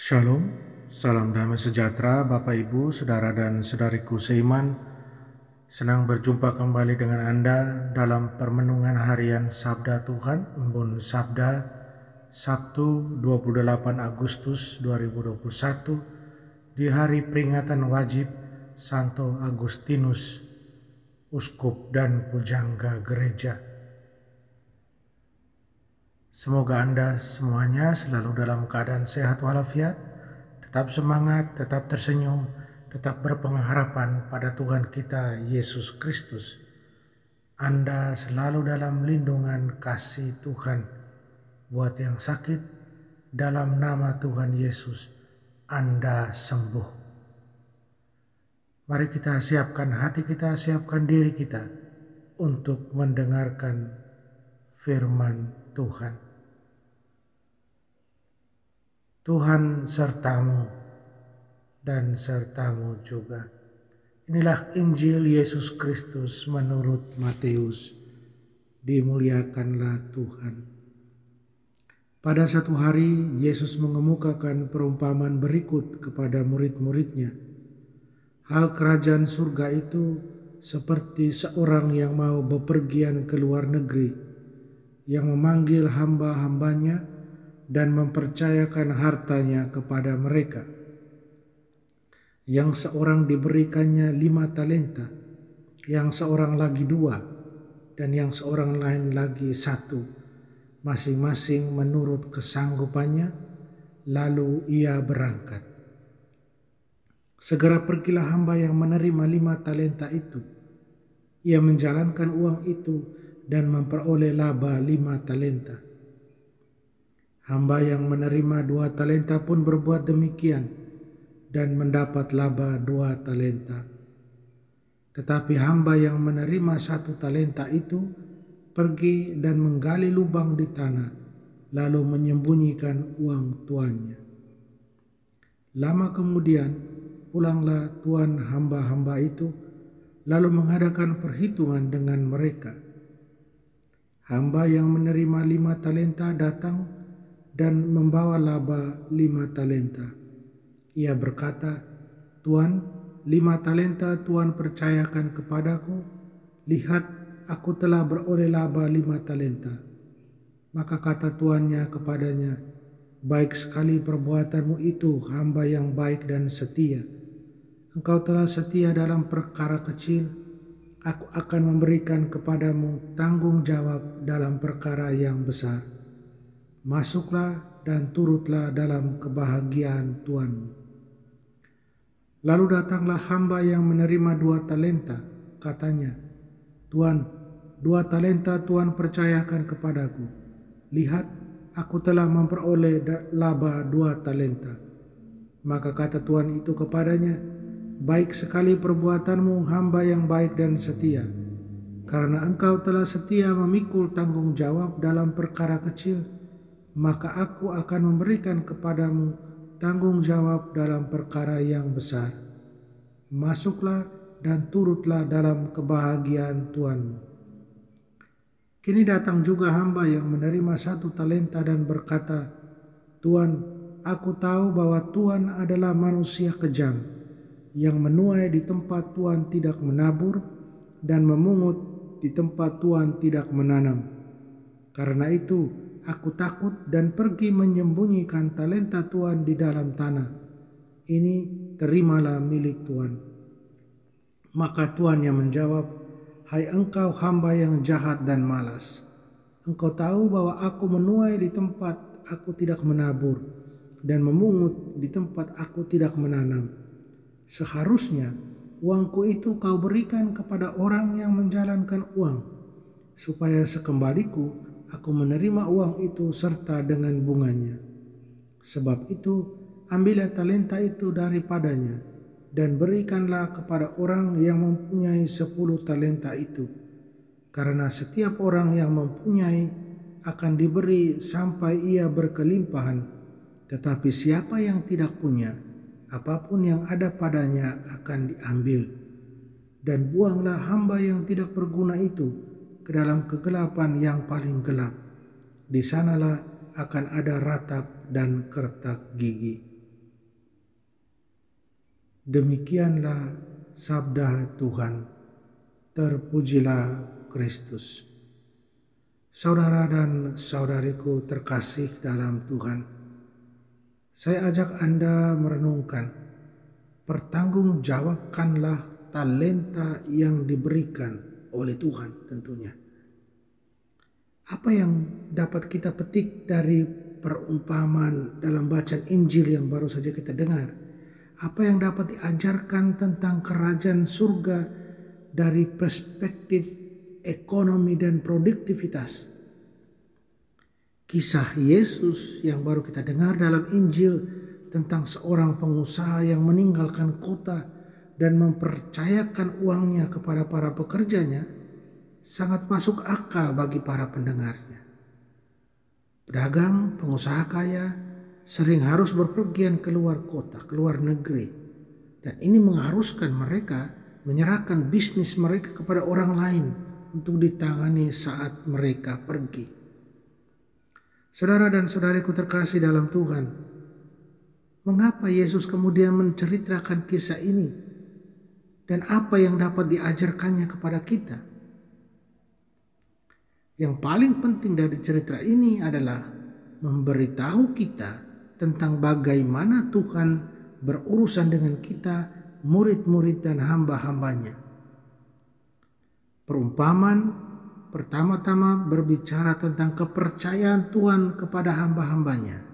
Shalom, salam damai sejahtera Bapak Ibu, Saudara dan Saudariku seiman. Senang berjumpa kembali dengan Anda dalam permenungan harian Sabda Tuhan, Embun Sabda, Sabtu 28 Agustus 2021, di hari peringatan wajib Santo Agustinus, Uskup dan Pujangga Gereja. Semoga Anda semuanya selalu dalam keadaan sehat walafiat, tetap semangat, tetap tersenyum, tetap berpengharapan pada Tuhan kita Yesus Kristus. Anda selalu dalam lindungan kasih Tuhan. Buat yang sakit, dalam nama Tuhan Yesus, Anda sembuh. Mari kita siapkan hati kita, siapkan diri kita untuk mendengarkan firman Tuhan. Tuhan sertamu dan sertamu juga. Inilah Injil Yesus Kristus menurut Matius. Dimuliakanlah Tuhan. Pada satu hari Yesus mengemukakan perumpamaan berikut kepada murid-muridnya. Hal kerajaan surga itu seperti seorang yang mau bepergian ke luar negeri, yang memanggil hamba-hambanya dan mempercayakan hartanya kepada mereka. Yang seorang diberikannya 5 talenta, yang seorang lagi 2, dan yang seorang lain lagi 1, masing-masing menurut kesanggupannya, lalu ia berangkat. Segera pergilah hamba yang menerima 5 talenta itu. Ia menjalankan uang itu dan memperoleh laba 5 talenta. Hamba yang menerima 2 talenta pun berbuat demikian dan mendapat laba 2 talenta. Tetapi hamba yang menerima 1 talenta itu pergi dan menggali lubang di tanah, lalu menyembunyikan uang tuannya. Lama kemudian pulanglah tuan hamba-hamba itu, lalu mengadakan perhitungan dengan mereka. Hamba yang menerima 5 talenta datang dan membawa laba 5 talenta. Ia berkata, "Tuan, 5 talenta Tuan percayakan kepadaku. Lihat, aku telah beroleh laba 5 talenta." Maka kata tuannya kepadanya, "Baik sekali perbuatanmu itu, hamba yang baik dan setia. Engkau telah setia dalam perkara kecil, aku akan memberikan kepadamu tanggung jawab dalam perkara yang besar. Masuklah dan turutlah dalam kebahagiaan Tuanmu." Lalu datanglah hamba yang menerima 2 talenta. Katanya, "Tuan, 2 talenta Tuan percayakan kepadaku. Lihat, aku telah memperoleh laba 2 talenta." Maka kata tuan itu kepadanya, "Baik sekali perbuatanmu, hamba yang baik dan setia. Karena engkau telah setia memikul tanggung jawab dalam perkara kecil, maka aku akan memberikan kepadamu tanggung jawab dalam perkara yang besar. Masuklah dan turutlah dalam kebahagiaan Tuanmu." Kini datang juga hamba yang menerima 1 talenta dan berkata, "Tuan, aku tahu bahwa Tuan adalah manusia kejam, yang menuai di tempat Tuan tidak menabur dan memungut di tempat Tuan tidak menanam. Karena itu, aku takut dan pergi menyembunyikan talenta Tuan di dalam tanah. Ini terimalah milik Tuan." Maka tuannya menjawab, "Hai engkau hamba yang jahat dan malas. Engkau tahu bahwa aku menuai di tempat aku tidak menabur dan memungut di tempat aku tidak menanam. Seharusnya uangku itu kau berikan kepada orang yang menjalankan uang, supaya sekembaliku aku menerima uang itu serta dengan bunganya. Sebab itu, ambillah talenta itu daripadanya dan berikanlah kepada orang yang mempunyai 10 talenta itu. Karena setiap orang yang mempunyai akan diberi sampai ia berkelimpahan, tetapi siapa yang tidak punya, apapun yang ada padanya akan diambil. Dan buanglah hamba yang tidak berguna itu ke dalam kegelapan yang paling gelap. Di sanalah akan ada ratap dan kertak gigi." Demikianlah sabda Tuhan. Terpujilah Kristus. Saudara dan saudariku terkasih dalam Tuhan, saya ajak Anda merenungkan, pertanggungjawabkanlah talenta yang diberikan oleh Tuhan tentunya. Apa yang dapat kita petik dari perumpamaan dalam bacaan Injil yang baru saja kita dengar? Apa yang dapat diajarkan tentang kerajaan surga dari perspektif ekonomi dan produktivitas? Kisah Yesus yang baru kita dengar dalam Injil tentang seorang pengusaha yang meninggalkan kota dan mempercayakan uangnya kepada para pekerjanya sangat masuk akal bagi para pendengarnya. Pedagang, pengusaha kaya sering harus berpergian keluar kota, keluar negeri. Dan ini mengharuskan mereka menyerahkan bisnis mereka kepada orang lain untuk ditangani saat mereka pergi. Saudara dan saudariku terkasih dalam Tuhan, mengapa Yesus kemudian menceritakan kisah ini? Dan apa yang dapat diajarkannya kepada kita? Yang paling penting dari cerita ini adalah memberitahu kita tentang bagaimana Tuhan berurusan dengan kita, murid-murid dan hamba-hambanya. Perumpamaan pertama-tama berbicara tentang kepercayaan Tuhan kepada hamba-hambanya.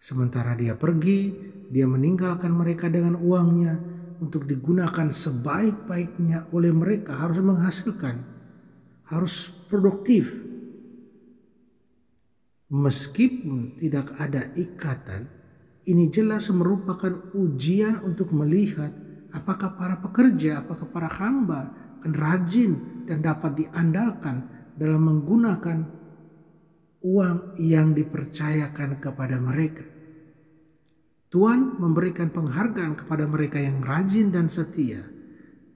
Sementara dia pergi, dia meninggalkan mereka dengan uangnya untuk digunakan sebaik-baiknya oleh mereka, harus menghasilkan, harus produktif. Meskipun tidak ada ikatan, ini jelas merupakan ujian untuk melihat apakah para pekerja, apakah para hamba akan rajin dan dapat diandalkan dalam menggunakan uang yang dipercayakan kepada mereka. Tuhan memberikan penghargaan kepada mereka yang rajin dan setia,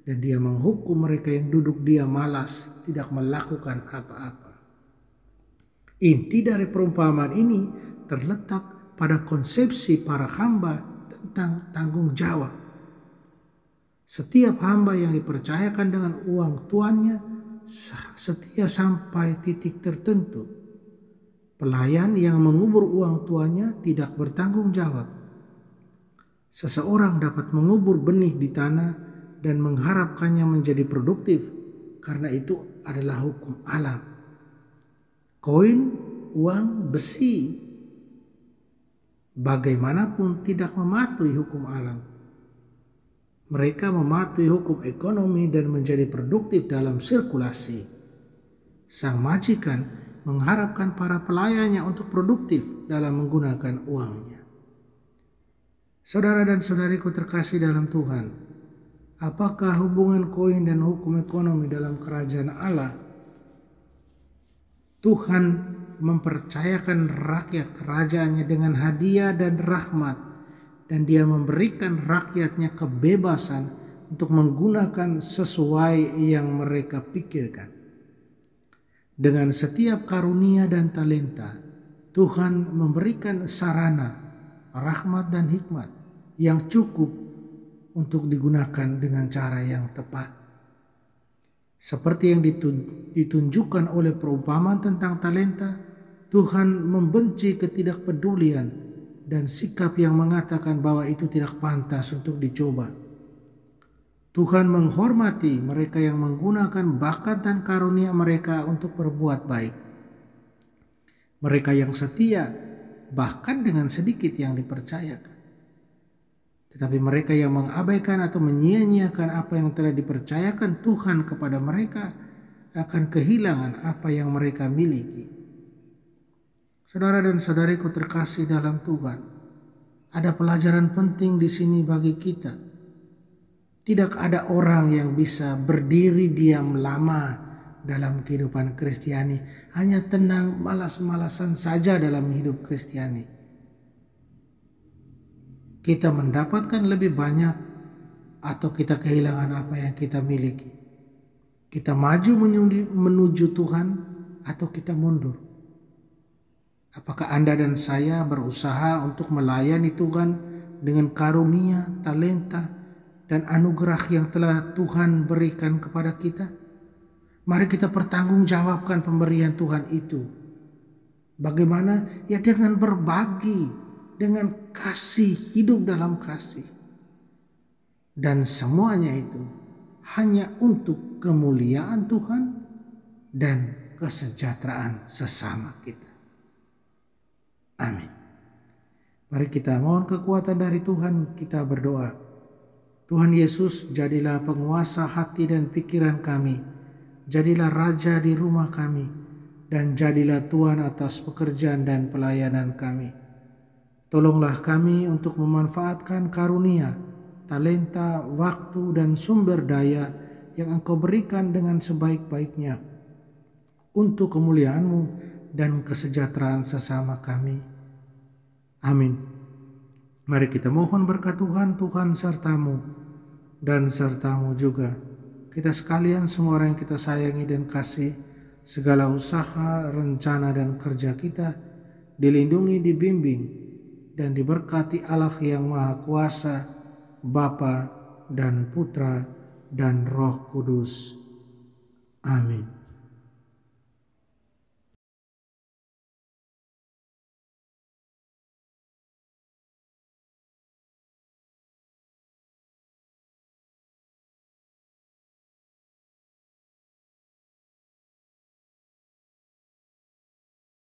dan Dia menghukum mereka yang duduk diam malas, tidak melakukan apa-apa. Inti dari perumpamaan ini terletak pada konsepsi para hamba tentang tanggung jawab. Setiap hamba yang dipercayakan dengan uang tuannya setia sampai titik tertentu. Pelayan yang mengubur uang tuannya tidak bertanggung jawab. Seseorang dapat mengubur benih di tanah dan mengharapkannya menjadi produktif, karena itu adalah hukum alam. Koin, uang, besi, bagaimanapun tidak mematuhi hukum alam. Mereka mematuhi hukum ekonomi dan menjadi produktif dalam sirkulasi. Sang majikan mengharapkan para pelayannya untuk produktif dalam menggunakan uangnya. Saudara dan saudariku terkasih dalam Tuhan, apakah hubungan koin dan hukum ekonomi dalam kerajaan Allah? Tuhan mempercayakan rakyat kerajaannya dengan hadiah dan rahmat, dan Dia memberikan rakyatnya kebebasan untuk menggunakan sesuai yang mereka pikirkan. Dengan setiap karunia dan talenta, Tuhan memberikan sarana, rahmat dan hikmat yang cukup untuk digunakan dengan cara yang tepat. Seperti yang ditunjukkan oleh perumpamaan tentang talenta, Tuhan membenci ketidakpedulian dan sikap yang mengatakan bahwa itu tidak pantas untuk dicoba. Tuhan menghormati mereka yang menggunakan bakat dan karunia mereka untuk berbuat baik. Mereka yang setia bahkan dengan sedikit yang dipercayakan. Tetapi mereka yang mengabaikan atau menyia-nyiakan apa yang telah dipercayakan Tuhan kepada mereka akan kehilangan apa yang mereka miliki. Saudara dan saudariku terkasih dalam Tuhan, ada pelajaran penting di sini bagi kita. Tidak ada orang yang bisa berdiri diam lama dalam kehidupan Kristiani, hanya tenang malas-malasan saja dalam hidup Kristiani. Kita mendapatkan lebih banyak atau kita kehilangan apa yang kita miliki. Kita maju menuju Tuhan atau kita mundur. Apakah Anda dan saya berusaha untuk melayani Tuhan, dengan karunia, talenta, dan anugerah yang telah Tuhan berikan kepada kita. Mari kita pertanggungjawabkan pemberian Tuhan itu. Bagaimana? Ya dengan berbagi, dengan kasih, hidup dalam kasih. Dan semuanya itu hanya untuk kemuliaan Tuhan dan kesejahteraan sesama kita. Amin. Mari kita mohon kekuatan dari Tuhan, kita berdoa. Tuhan Yesus, jadilah penguasa hati dan pikiran kami. Jadilah Raja di rumah kami. Dan jadilah Tuhan atas pekerjaan dan pelayanan kami. Tolonglah kami untuk memanfaatkan karunia, talenta, waktu, dan sumber daya yang Engkau berikan dengan sebaik-baiknya untuk kemuliaan-Mu dan kesejahteraan sesama kami. Amin. Mari kita mohon berkat Tuhan, Tuhan sertamu dan sertamu juga. Kita sekalian, semua orang yang kita sayangi dan kasih, segala usaha, rencana, dan kerja kita dilindungi, dibimbing, dan diberkati Allah yang Maha Kuasa, Bapa dan Putra dan Roh Kudus. Amin.